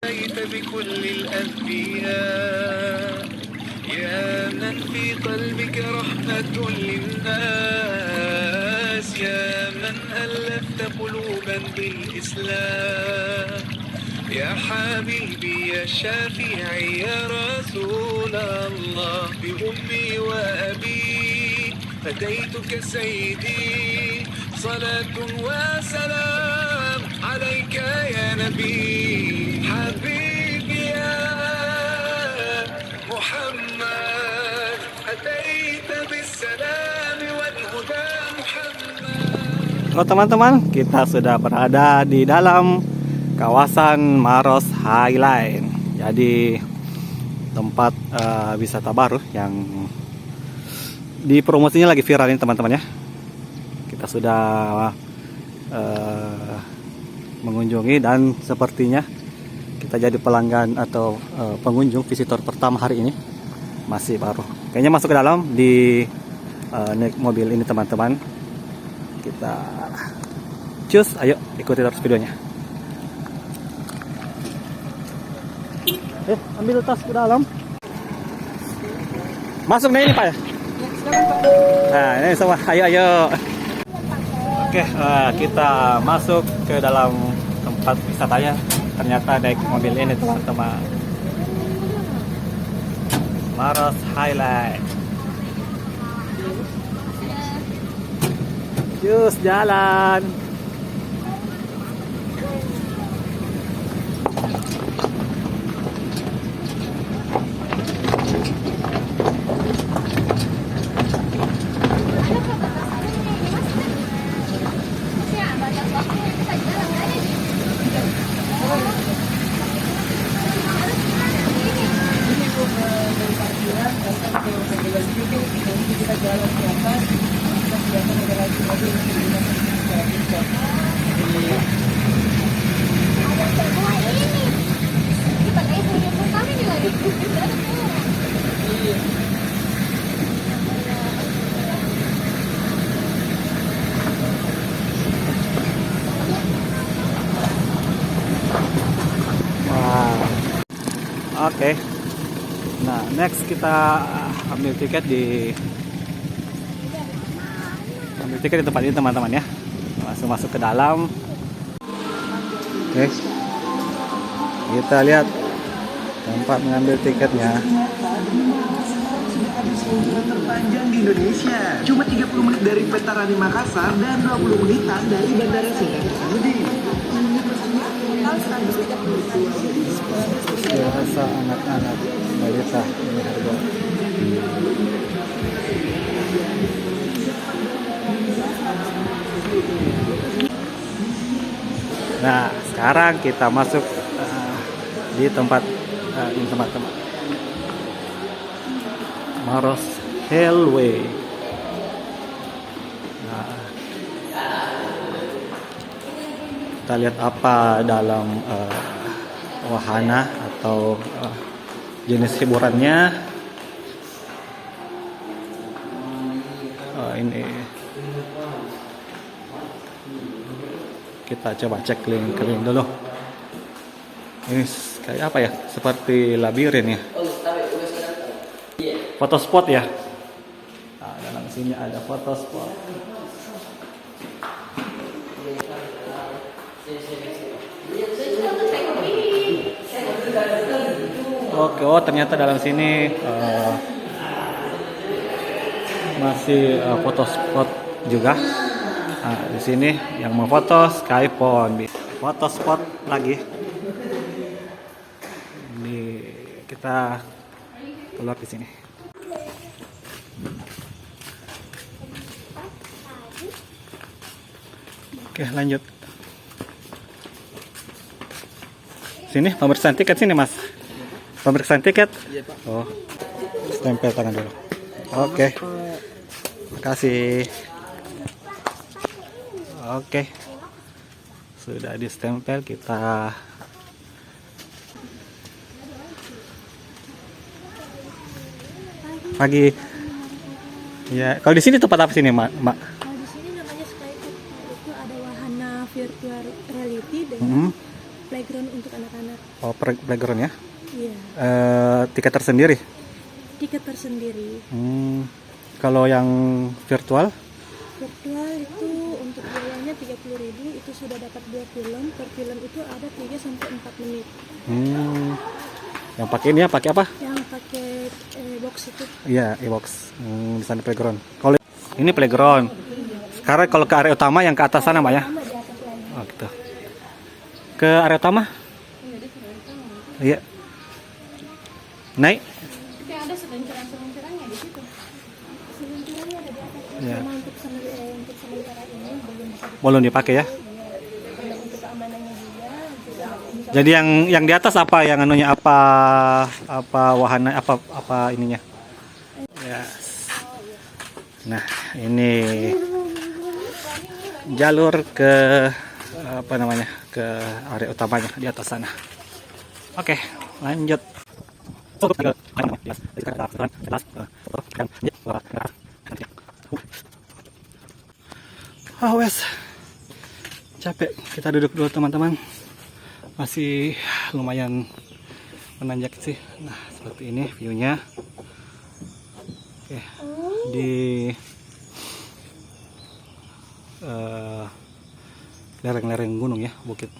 بكل الأنبياء يا من في قلبك رحمة للناس يا من ألفت قلوبا بالإسلام يا حبيبي يا شافعي يا رسول الله بأمي وأبي فديتك سيدي صلاة وسلام عليك يا نبي حبيبي يا محمد أتيت بالسلام والهدى محمد. Halo teman-teman, kita sudah berada di dalam kawasan Maros Highline. Jadi tempat wisata baru yang dipromosinya lagi viral ini teman-teman ya. Kita sudah mengunjungi dan sepertinya kita jadi pelanggan atau pengunjung visitor pertama hari ini. Masih baru. Kayaknya masuk ke dalam di naik mobil ini teman-teman. Kita cus, ayo ikuti terus videonya. Ambil tas ke dalam. Masuk nih ini Pak ya? Nah ini semua, ayo. Oke, kita masuk ke dalam tempat wisatanya. Ternyata naik mobil ini teman-teman. Maros Highline. Cus, jalan. Oke. Nah, next kita ambil tiket di tempat ini teman-teman ya. Langsung masuk ke dalam. Oke. Kita lihat tempat mengambil tiketnya. Terpanjang di Indonesia. Cuma 30 menit dari Petarani Makassar dan 20 menitan dari Bandara Singapura Hasanuddin. Biasa anak-anak balita ini harga. Nah, sekarang kita masuk di tempat ini teman-teman. Maros Highway. Nah, kita lihat apa dalam wahana atau jenis hiburannya. Ini kita coba cek keliling-keliling dulu. Ini kayak apa ya? Seperti labirin ya. Foto spot ya. Nah, dalam sini ada foto spot. Oke, ternyata dalam sini masih foto spot juga. Nah, di sini yang mau foto Skyphone, foto spot lagi. Ini kita keluar di sini. Oke, lanjut. Sini pemeriksaan tiket sini Mas. Pemeriksaan tiket? Iya Pak. Oh, stempel tangan dulu. Oke. Makasih. Oke. Sudah di stempel, kita pagi. Ya, kalau di sini tempat apa sini, Mak? Kalau di sini namanya Skyfood. Itu ada wahana virtual reality dengan playground untuk anak-anak. Oh, playground ya. Iya, Tiket tersendiri. tiket tersendiri. Kalau yang virtual Virtual itu untuk biayanya 30.000, itu sudah dapat 2 film. Per film itu ada 3 sampai 4 menit. yang pakai ini ya, pakai apa? Yang pakai box itu. Iya, e-box. Di sana playground. Kalau ini playground. Sekarang kalau ke area utama yang ke atas sana, Mbak ya. Sama di atas lagi. Oh, gitu. Ke area utama? Iya. Naik? Tapi ada seluncuran-seluncurannya di situ. Seluncurannya ada di atas. Iya. Cuma untuk sementara ini belum bisa Belum dipakai ya. dipakai untuk keamanannya juga. Bisa Jadi yang di atas apa? Yang anunya apa wahana apa ininya? Yes. Nah, ini jalur ke apa namanya? Ke area utamanya di atas sana. Oke, lanjut. Oh, wes. Capek. Kita duduk dulu teman-teman. Masih lumayan menanjak sih. Nah, seperti ini view-nya. Oke. Di lereng-lereng gunung ya, bukit.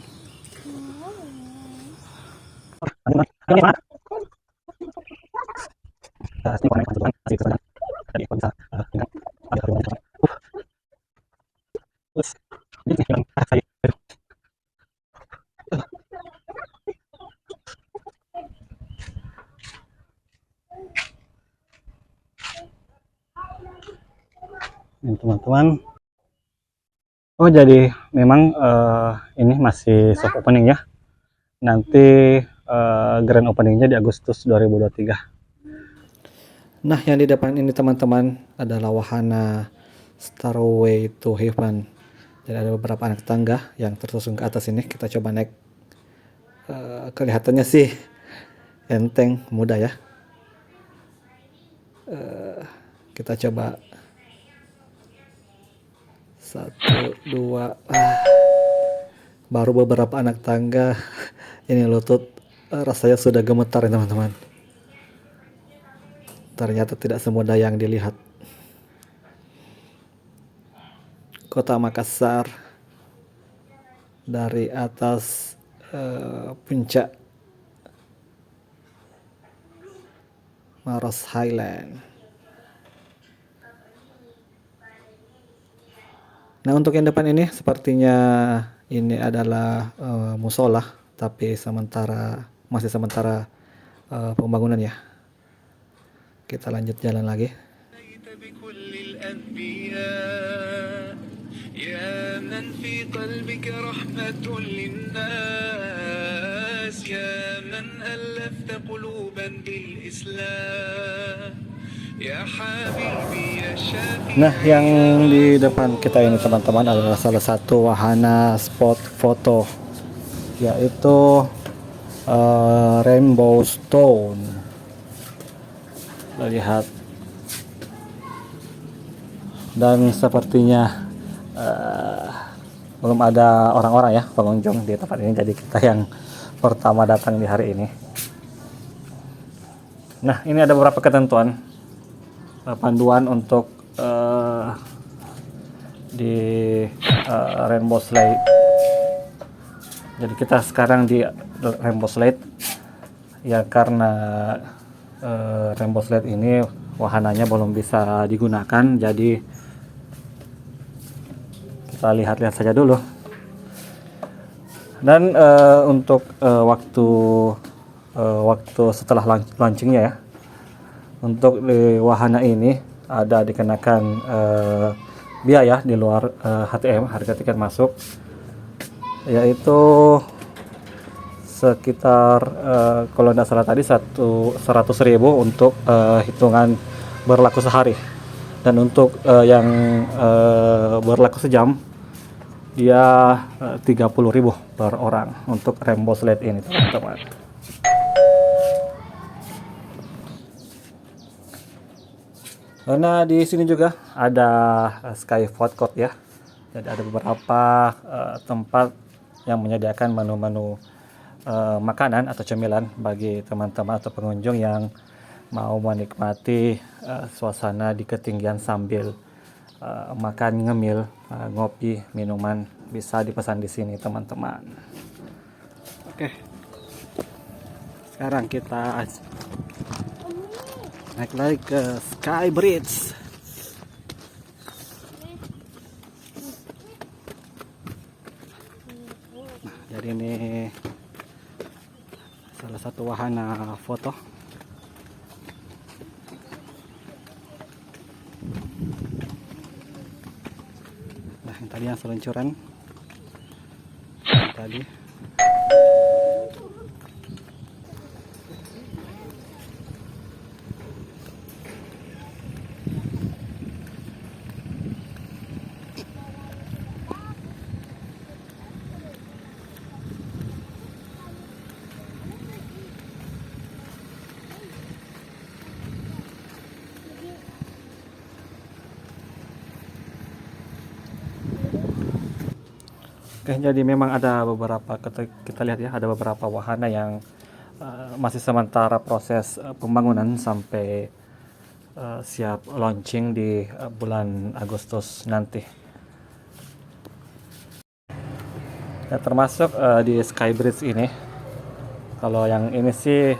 Ini teman-teman. Oh, jadi memang ini masih soft opening ya. Nanti grand openingnya di Agustus 2023. Nah, yang di depan ini teman-teman adalah wahana Stairway to Heaven. Jadi ada beberapa anak tangga yang tersusun ke atas ini. Kita coba naik. Kelihatannya sih enteng, mudah ya. Kita coba 1, 2. Baru beberapa anak tangga. Ini lutut rasanya sudah gemetar ya teman-teman. Ternyata tidak semudah yang dilihat. Kota Makassar dari atas puncak Maros Highland. Nah, untuk yang depan ini sepertinya ini adalah musola, tapi masih sementara pembangunan ya. Kita lanjut jalan lagi. بكل الأنبياء يا من في قلبك رحمة للناس يا من ألفت قلوبا بالإسلام يا حبيبي يا شافي. Nah, yang di depan kita ini teman-teman adalah salah satu wahana spot foto, yaitu Rainbow Stone. Kita lihat. Dan sepertinya belum ada orang-orang ya pengunjung di tempat ini, jadi kita yang pertama datang di hari ini. Nah, ini ada beberapa ketentuan panduan untuk di Rainbow Slide. Jadi kita sekarang di Rainbow Slide ya, karena Rainbow Slide ini wahananya belum bisa digunakan, jadi kita lihat-lihat saja dulu. Dan untuk waktu setelah launchingnya ya, untuk di wahana ini ada dikenakan biaya di luar HTM, harga tiket masuk, yaitu sekitar kalau tidak salah tadi 100.000 untuk hitungan berlaku sehari, dan untuk yang berlaku sejam dia 30.000 per orang untuk Rainbow Slide ini teman-teman. Karena di sini juga ada Sky Food Court ya, jadi ada beberapa tempat yang menyediakan menu-menu makanan atau cemilan bagi teman-teman atau pengunjung yang mau menikmati suasana di ketinggian sambil makan ngemil, ngopi, minuman, bisa dipesan di sini teman-teman. Oke, sekarang kita naik lagi ke Sky Bridge. Nah, jadi ini salah satu wahana foto. Nah, yang tadi yang seluncuran tadi. Oke, jadi memang ada beberapa, kita lihat ya, ada beberapa wahana yang masih sementara proses pembangunan sampai siap launching di bulan Agustus nanti. Ya, termasuk di Skybridge ini. Kalau yang ini sih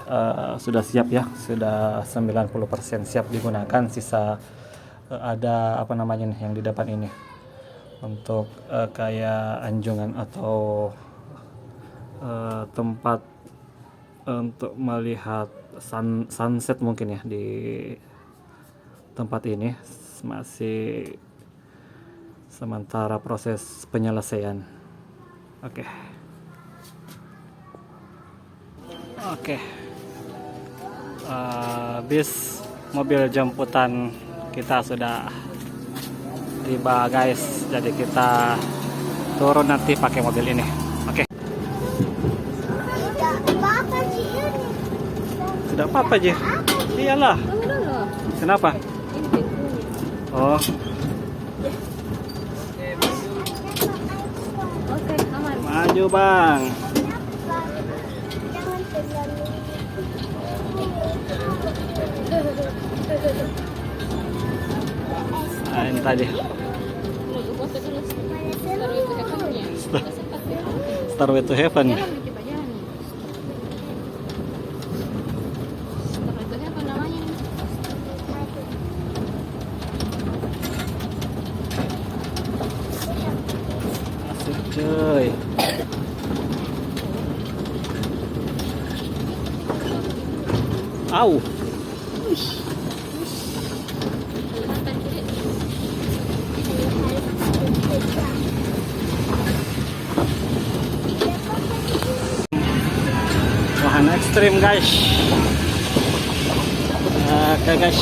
sudah siap ya, sudah 90% siap digunakan. Sisa ada apa namanya nih yang di depan ini. Untuk kayak anjungan atau tempat untuk melihat sunset mungkin ya di tempat ini masih sementara proses penyelesaian. Oke. Bis mobil jemputan kita sudah tiba guys, jadi kita turun nanti pakai mobil ini. Oke. Tidak apa-apa Ji. Iyalah. Kenapa? Oh. Oke, aman. Maju bang. Nah, ini tadi Starway to Heaven. Asik cuy. Au. Wahana ekstrim guys. Oke guys.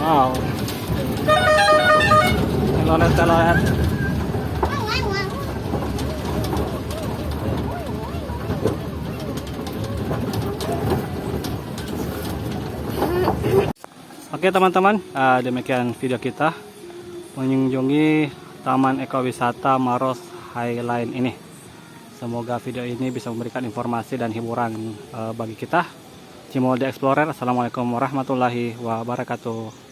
Wow. Telolet. Oke teman-teman, demikian video kita mengunjungi Taman Ekowisata Maros Highline ini. Semoga video ini bisa memberikan informasi dan hiburan bagi kita Cimol The Explorer. Assalamualaikum warahmatullahi wabarakatuh.